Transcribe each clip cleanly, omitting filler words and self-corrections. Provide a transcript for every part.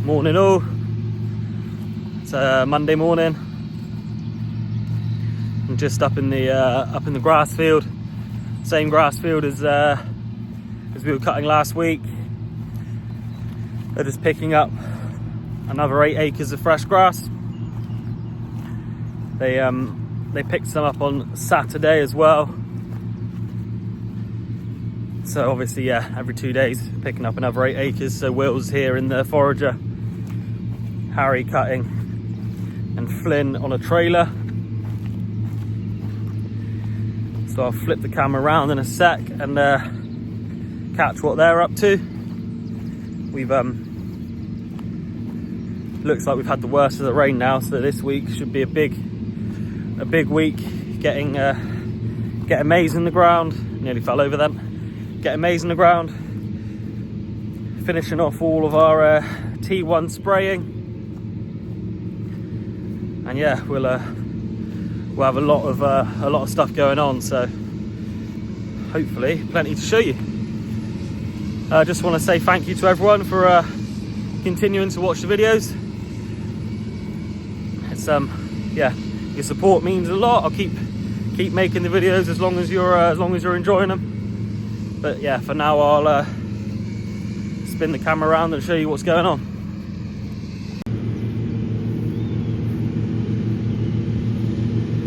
Morning all. It's Monday morning. I'm just up in the grass field. Same grass field as we were cutting last week. They're just picking up another 8 acres of fresh grass. They picked some up on Saturday as well. So obviously, yeah, every 2 days picking up another 8 acres. So Will's here in the forager, Harry cutting, and Flynn on a trailer. So I'll flip the camera around in a sec and catch what they're up to. We've looks like we've had the worst of the rain now, so this week should be a big week. Getting maize in the ground. Nearly fell over then. Getting maize in the ground, finishing off all of our T1 spraying, and yeah, we'll have a lot of stuff going on. So hopefully, plenty to show you. I just want to say thank you to everyone for continuing to watch the videos. It's yeah, your support means a lot. I'll keep making the videos as long as you're enjoying them. But yeah, for now I'll spin the camera around and show you what's going on.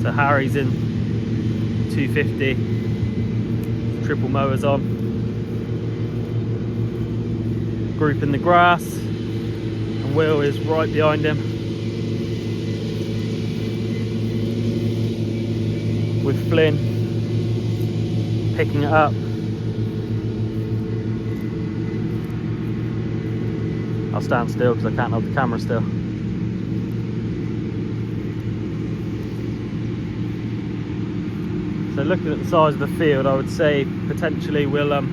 So Harry's in 250, triple mowers on, grouping the grass, and Will is right behind him with Flynn picking it up. I'll stand still because I can't hold the camera still. So looking at the size of the field, I would say potentially we'll Tom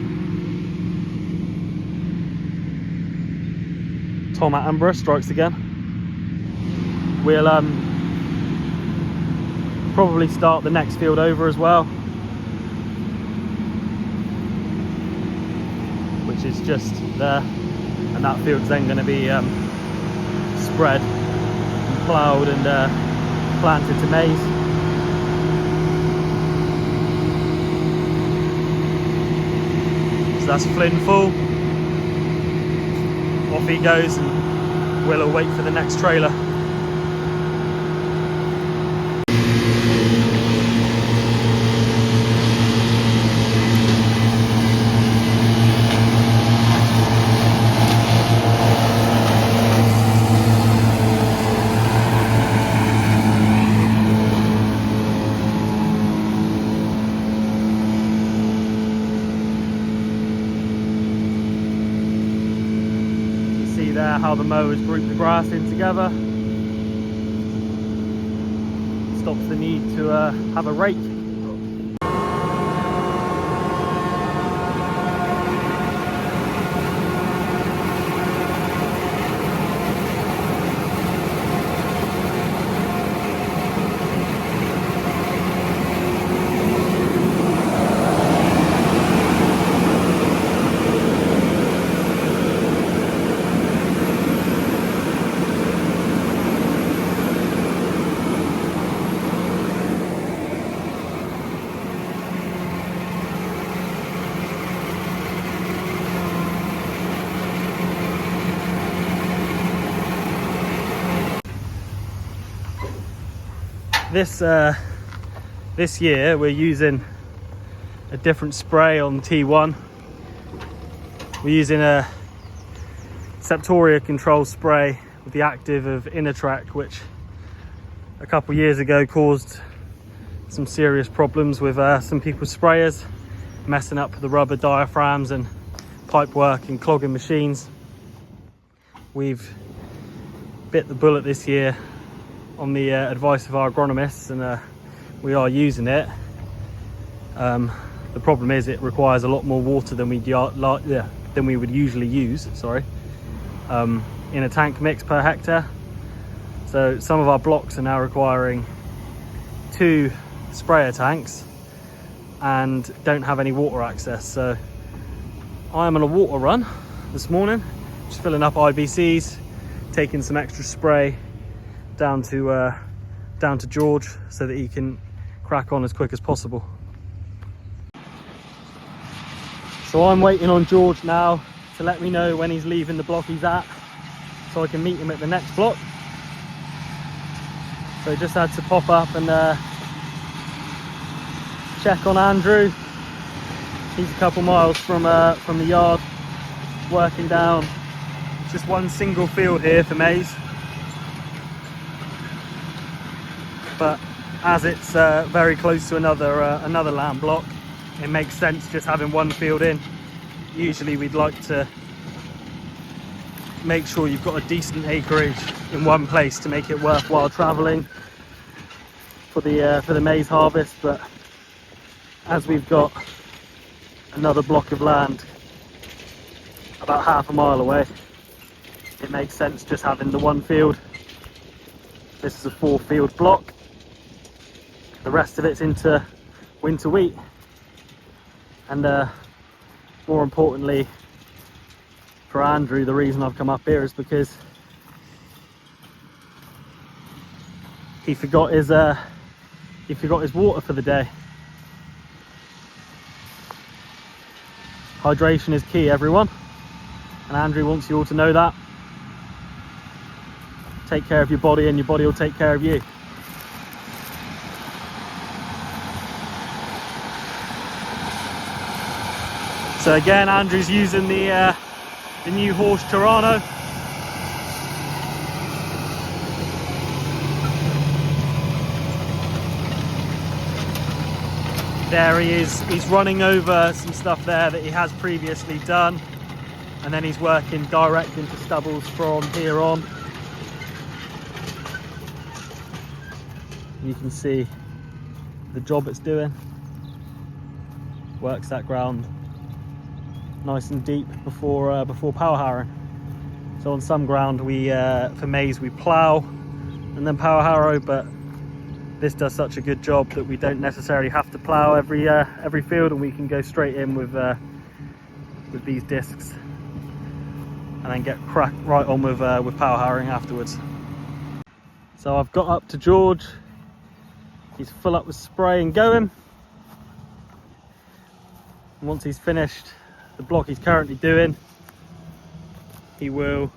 Attenborough strikes again. We'll probably start the next field over as well, which is just there. And that field's then going to be spread and ploughed and planted to maize. So that's Flynn full. Off he goes, and Will wait for the next trailer. There how the mowers group the grass in together. Stops the need to have a rake. This year we're using a different spray on T1. We're using a Septoria control spray with the active of Inatrac, which a couple of years ago caused some serious problems with some people's sprayers, messing up the rubber diaphragms and pipe work and clogging machines. We've bit the bullet this year on the advice of our agronomists, and we are using it. The problem is it requires a lot more water than we would usually use, in a tank mix per hectare. So some of our blocks are now requiring 2 sprayer tanks and don't have any water access. So I am on a water run this morning, just filling up IBCs, taking some extra spray down to George so that he can crack on as quick as possible. So I'm waiting on George now to let me know when he's leaving the block he's at, so I can meet him at the next block. So just had to pop up and check on Andrew. He's a couple miles from the yard, working down just one single field here for maize. But as it's very close to another land block, it makes sense just having one field in. Usually we'd like to make sure you've got a decent acreage in one place to make it worthwhile travelling for the maize harvest, but as we've got another block of land about half a mile away, it makes sense just having the one field. This is a 4-field block. The rest of it's into winter wheat, and more importantly for Andrew, the reason I've come up here is because he forgot his water for the day. Hydration is key, everyone, and Andrew wants you all to know that. Take care of your body and your body will take care of you. So again, Andrew's using the new Horsch Terrano. There he is, he's running over some stuff there that he has previously done, and then he's working direct into stubbles from here on. You can see the job it's doing. Works that ground nice and deep before power harrowing. So on some ground we for maize we plough and then power harrow, but this does such a good job that we don't necessarily have to plough every field, and we can go straight in with these discs and then get cracked right on with power harrowing afterwards. So I've got up to George. He's full up with spray and going. And once he's finished the block he's currently doing, he's got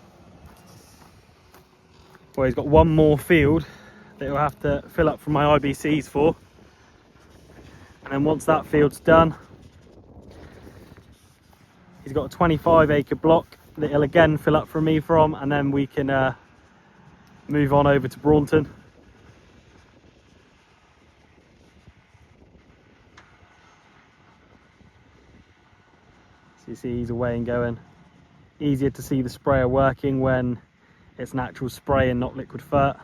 one more field that he'll have to fill up from my IBCs for, and then once that field's done, he's got a 25-acre block that he'll again fill up from me from, and then we can move on over to Braunton. So you see he's away and going. Easier to see the sprayer working when it's natural spray and not liquid fert.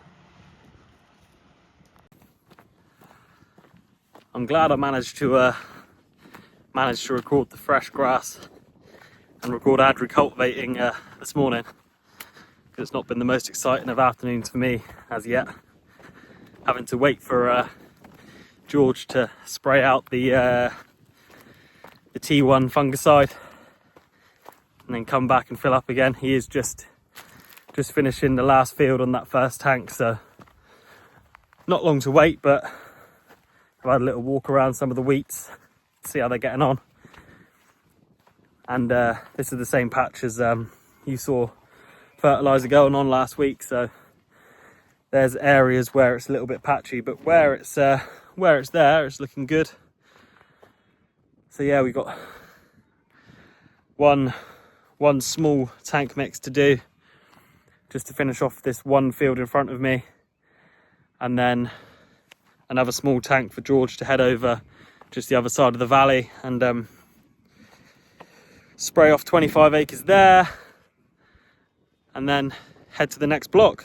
I'm glad I managed to record the fresh grass and record Andrew cultivating this morning, because it's not been the most exciting of afternoons for me as yet, having to wait for George to spray out the T1 fungicide and then come back and fill up again. He is just finishing the last field on that first tank, so not long to wait, but I've had a little walk around some of the wheats, see how they're getting on. And this is the same patch as you saw fertilizer going on last week, so there's areas where it's a little bit patchy, but where it's there, it's looking good. So yeah, we've got one small tank mix to do just to finish off this one field in front of me, and then another small tank for George to head over just the other side of the valley and spray off 25 acres there, and then head to the next block,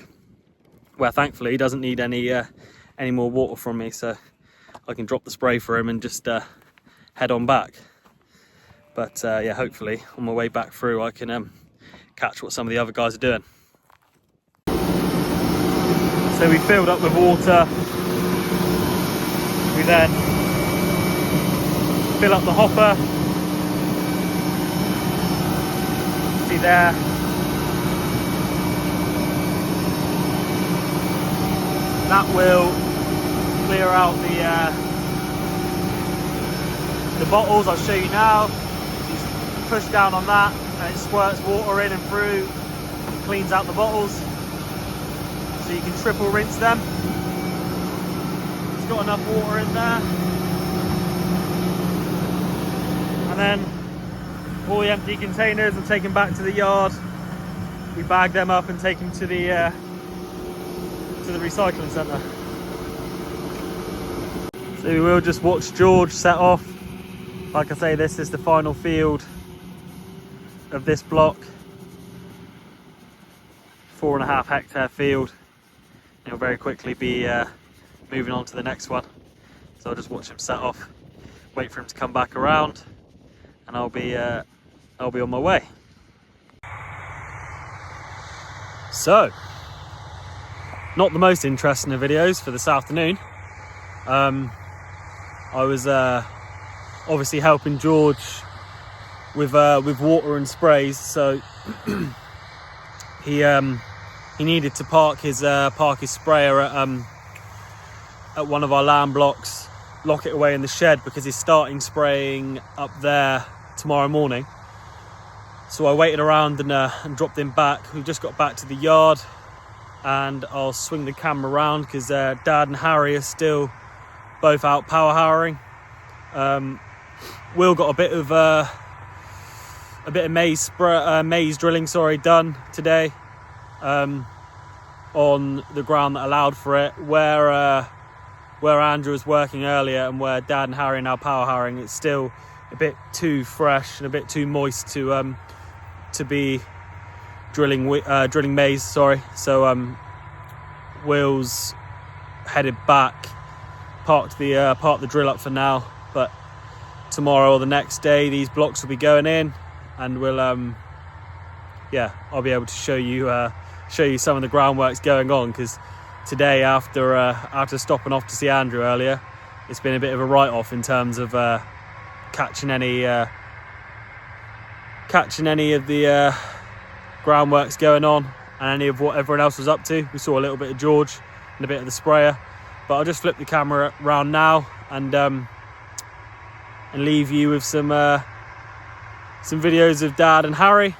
where thankfully he doesn't need any more water from me, so I can drop the spray for him and just head on back. But yeah, hopefully on my way back through I can catch what some of the other guys are doing. So we filled up with water. We then fill up the hopper. See there. That will clear out the bottles. I'll show you now. Just push down on that and it squirts water in and through, cleans out the bottles, so you can triple rinse them. It's got enough water in there. And then all the empty containers are taken back to the yard. We bag them up and take them to the recycling centre. So we will just watch George set off. Like I say, this is the final field of this block. 4.5 hectare field. He'll very quickly be moving on to the next one. So I'll just watch him set off, wait for him to come back around, and I'll be on my way. So, not the most interesting of videos for this afternoon. I was obviously helping George with water and sprays, so he needed to park his sprayer at one of our land blocks, lock it away in the shed because he's starting spraying up there tomorrow morning. So I waited around and dropped him back. We just got back to the yard, and I'll swing the camera around because Dad and Harry are still both out power harrowing. Will got a bit of maize drilling done today on the ground that allowed for it. Where Andrew was working earlier and where Dad and Harry are now power harrowing, it's still a bit too fresh and a bit too moist to be drilling maize. So Will's headed back, parked the drill up for now, but tomorrow or the next day these blocks will be going in, and we'll I'll be able to show you some of the groundworks going on, because today after stopping off to see Andrew earlier, it's been a bit of a write-off in terms of catching any of the groundworks going on and any of what everyone else was up to. We saw a little bit of George and a bit of the sprayer, but I'll just flip the camera around now and leave you with some videos of Dad and Harry.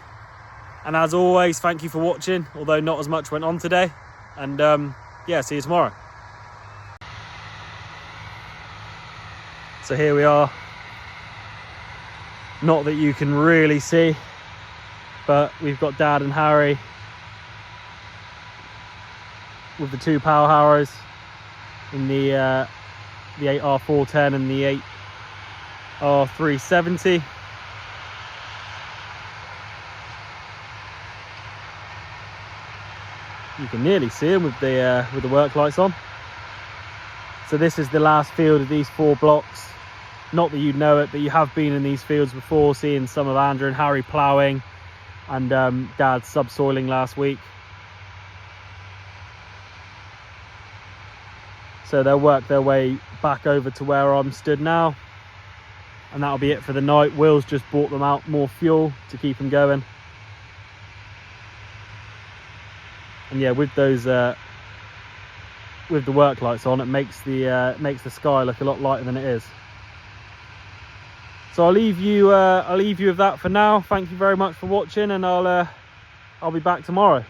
And as always, thank you for watching, although not as much went on today, and see you tomorrow. So here we are. Not that you can really see, but we've got Dad and Harry with the 2 power harrows in the 8R410 and the 8R370. You can nearly see them with the work lights on. So this is the last field of these 4 blocks. Not that you know it, but you have been in these fields before, seeing some of Andrew and Harry ploughing and Dad subsoiling last week. So they'll work their way back over to where I'm stood now, and that'll be it for the night. Will's just bought them out more fuel to keep them going. And yeah, with those with the work lights on, it makes the sky look a lot lighter than it is. So I'll leave you with that for now. Thank you very much for watching, and I'll be back tomorrow.